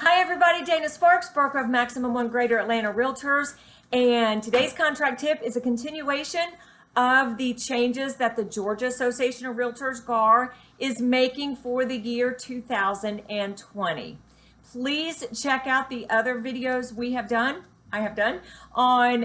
Hi everybody, Dana Sparks, broker of Maximum One Greater Atlanta Realtors, and today's contract tip is a continuation of the changes that the Georgia Association of Realtors, GAR, is making for the year 2020. Please check out the other videos I have done on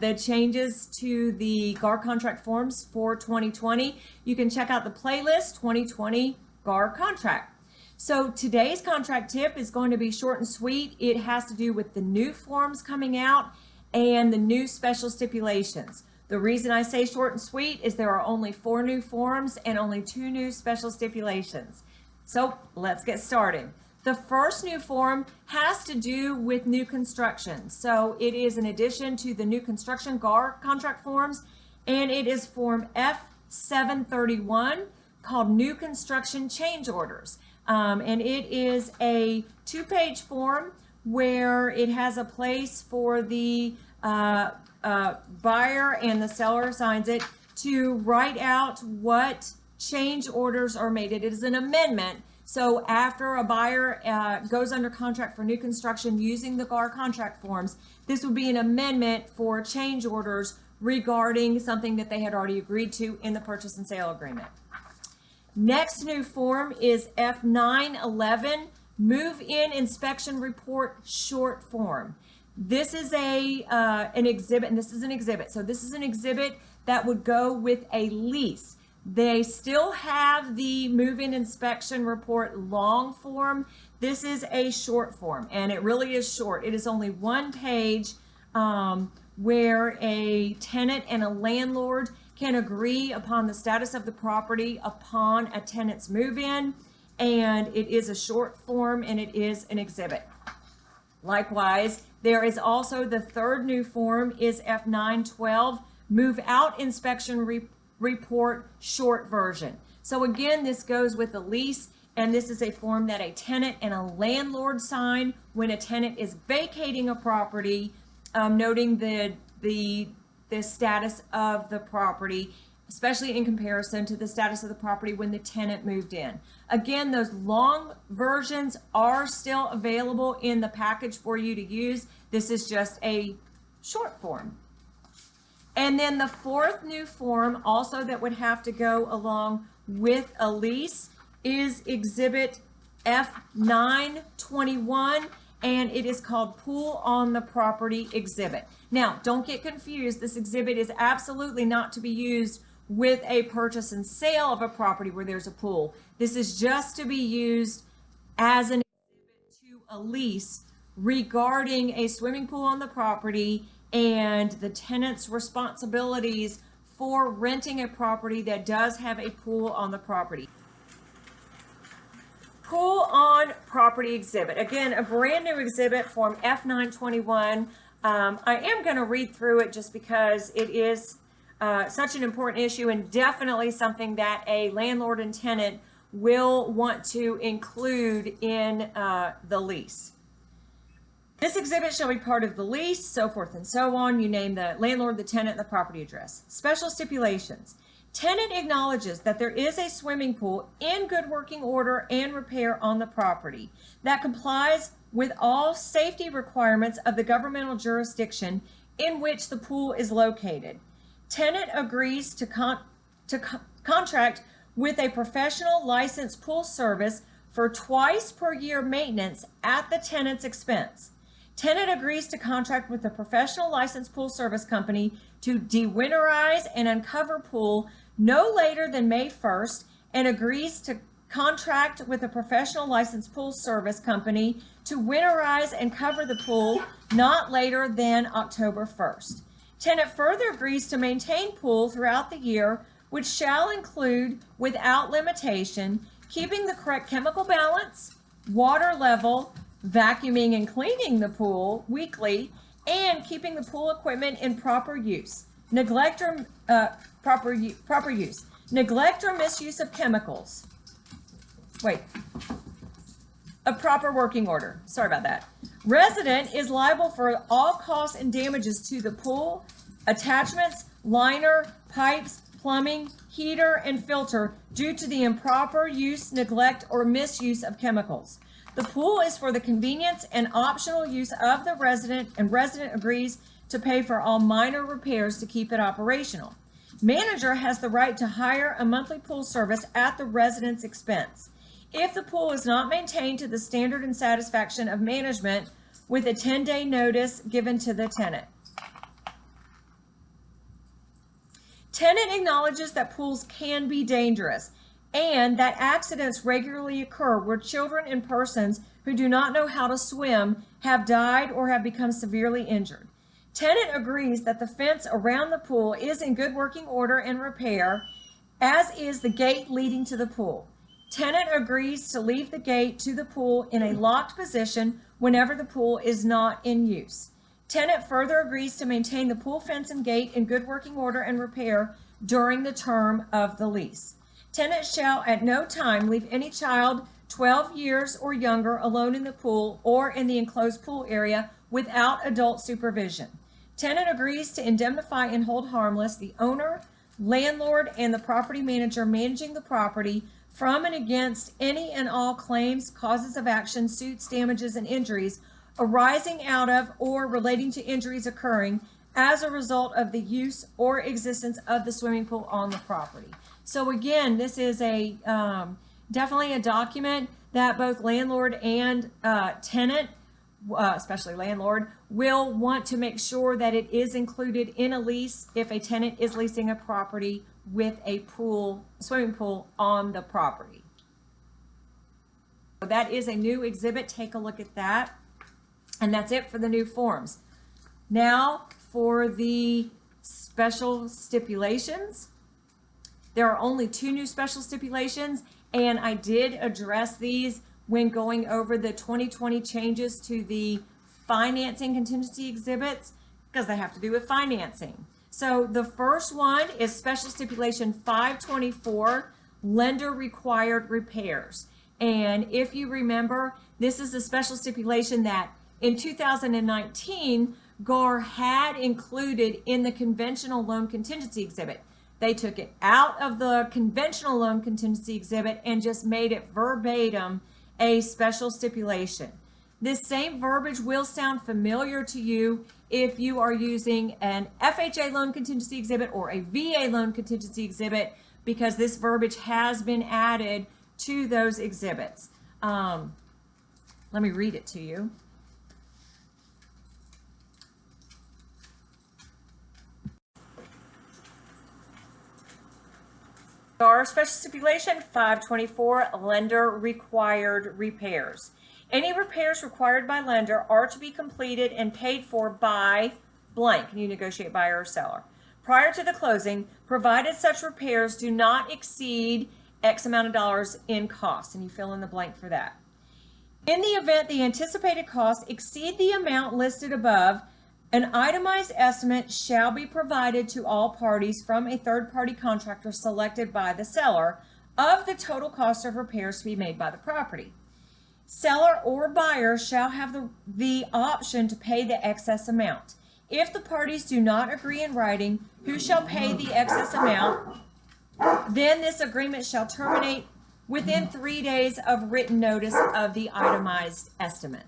the changes to the GAR contract forms for 2020. You can check out the playlist 2020 GAR contract. So today's contract tip is going to be short and sweet. It has to do with the new forms coming out and the new special stipulations. The reason I say short and sweet is there are only 4 new forms and only 2 new special stipulations. So let's get started. The first new form has to do with new construction. So it is an addition to the new construction GAR contract forms, and it is form F731 called New Construction Change Orders. And it is a 2-page form where it has a place for the buyer and the seller signs it to write out what change orders are made. It is an amendment. So after a buyer goes under contract for new construction using the GAR contract forms, this would be an amendment for change orders regarding something that they had already agreed to in the purchase and sale agreement. Next new form is F911, Move-In Inspection Report Short Form. This is an exhibit, and this is an exhibit. So this is an exhibit that would go with a lease. They still have the Move-In Inspection Report long form. This is a short form, and it really is short. It is only 1 page where a tenant and a landlord can agree upon the status of the property upon a tenant's move-in, and it is a short form and it is an exhibit. Likewise, there is also the third new form is F912, Move Out Inspection Report short version. So again, this goes with the lease, and this is a form that a tenant and a landlord sign when a tenant is vacating a property, noting the status of the property, especially in comparison to the status of the property when the tenant moved in. Again, those long versions are still available in the package for you to use. This is just a short form. And then the fourth new form also that would have to go along with a lease is Exhibit F921, and it is called Pool on the Property Exhibit. Now, don't get confused. This exhibit is absolutely not to be used with a purchase and sale of a property where there's a pool. This is just to be used as an exhibit to a lease regarding a swimming pool on the property and the tenant's responsibilities for renting a property that does have a pool on the property. Pool on Property Exhibit. Again, a brand new exhibit, form F921. I am going to read through it just because it is such an important issue and definitely something that a landlord and tenant will want to include in the lease. This exhibit shall be part of the lease, so forth and so on. You name the landlord, the tenant, and the property address. Special stipulations. Tenant acknowledges that there is a swimming pool in good working order and repair on the property that complies with all safety requirements of the governmental jurisdiction in which the pool is located. Tenant agrees to contract with a professional licensed pool service for twice per year maintenance at the tenant's expense. Tenant agrees to contract with a professional licensed pool service company to dewinterize and uncover pool no later than May 1st, and agrees to contract with a professional licensed pool service company to winterize and cover the pool not later than October 1st. Tenant further agrees to maintain pool throughout the year, which shall include, without limitation, keeping the correct chemical balance, water level, vacuuming and cleaning the pool weekly, and keeping the pool equipment in proper use. Proper use. Neglect or misuse of chemicals. A proper working order. Sorry about that. Resident is liable for all costs and damages to the pool, attachments, liner, pipes, plumbing, heater, and filter due to the improper use, neglect, or misuse of chemicals. The pool is for the convenience and optional use of the resident, and resident agrees to pay for all minor repairs to keep it operational. Manager has the right to hire a monthly pool service at the resident's expense. If the pool is not maintained to the standard and satisfaction of management, with a 10-day notice given to the tenant. Tenant acknowledges that pools can be dangerous and that accidents regularly occur where children and persons who do not know how to swim have died or have become severely injured. Tenant agrees that the fence around the pool is in good working order and repair, as is the gate leading to the pool. Tenant agrees to leave the gate to the pool in a locked position whenever the pool is not in use. Tenant further agrees to maintain the pool fence and gate in good working order and repair during the term of the lease. Tenant shall at no time leave any child 12 years or younger alone in the pool or in the enclosed pool area without adult supervision. Tenant agrees to indemnify and hold harmless the owner, landlord, and the property manager managing the property from and against any and all claims, causes of action, suits, damages, and injuries arising out of or relating to injuries occurring as a result of the use or existence of the swimming pool on the property. So again, this is a definitely a document that both landlord and tenant, especially landlord, will want to make sure that it is included in a lease if a tenant is leasing a property with a pool, swimming pool on the property. So that is a new exhibit. Take a look at that. And that's it for the new forms. Now for the special stipulations. There are only 2 new special stipulations, and I did address these when going over the 2020 changes to the financing contingency exhibits because they have to do with financing. So the first one is special stipulation 524, lender required repairs. And if you remember, this is a special stipulation that in 2019, GAR had included in the conventional loan contingency exhibit. They took it out of the conventional loan contingency exhibit and just made it verbatim a special stipulation. This same verbiage will sound familiar to you if you are using an FHA loan contingency exhibit or a VA loan contingency exhibit, because this verbiage has been added to those exhibits. Let me read it to you. GAR special stipulation 524, lender required repairs. Any repairs required by lender are to be completed and paid for by blank, and you negotiate buyer or seller, prior to the closing, provided such repairs do not exceed X amount of dollars in cost, and you fill in the blank for that. In the event the anticipated costs exceed the amount listed above, an itemized estimate shall be provided to all parties from a third-party contractor selected by the seller of the total cost of repairs to be made by the property. Seller or buyer shall have the option to pay the excess amount. If the parties do not agree in writing who shall pay the excess amount, then this agreement shall terminate within 3 days of written notice of the itemized estimate.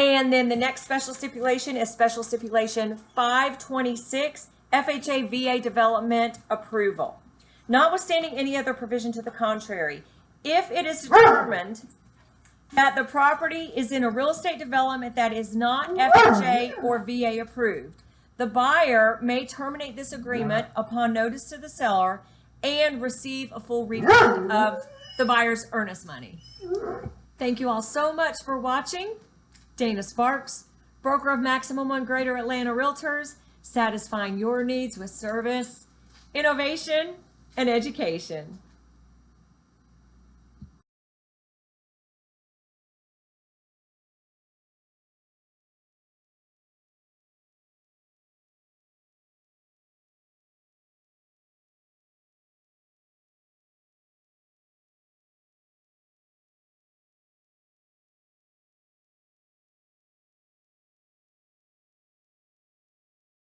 And then the next special stipulation is special stipulation 526, FHA VA development approval. Notwithstanding any other provision to the contrary, if it is determined that the property is in a real estate development that is not FHA or VA approved, the buyer may terminate this agreement upon notice to the seller and receive a full refund of the buyer's earnest money. Thank you all so much for watching. Dana Sparks, broker of Maximum One Greater Atlanta Realtors, satisfying your needs with service, innovation, and education.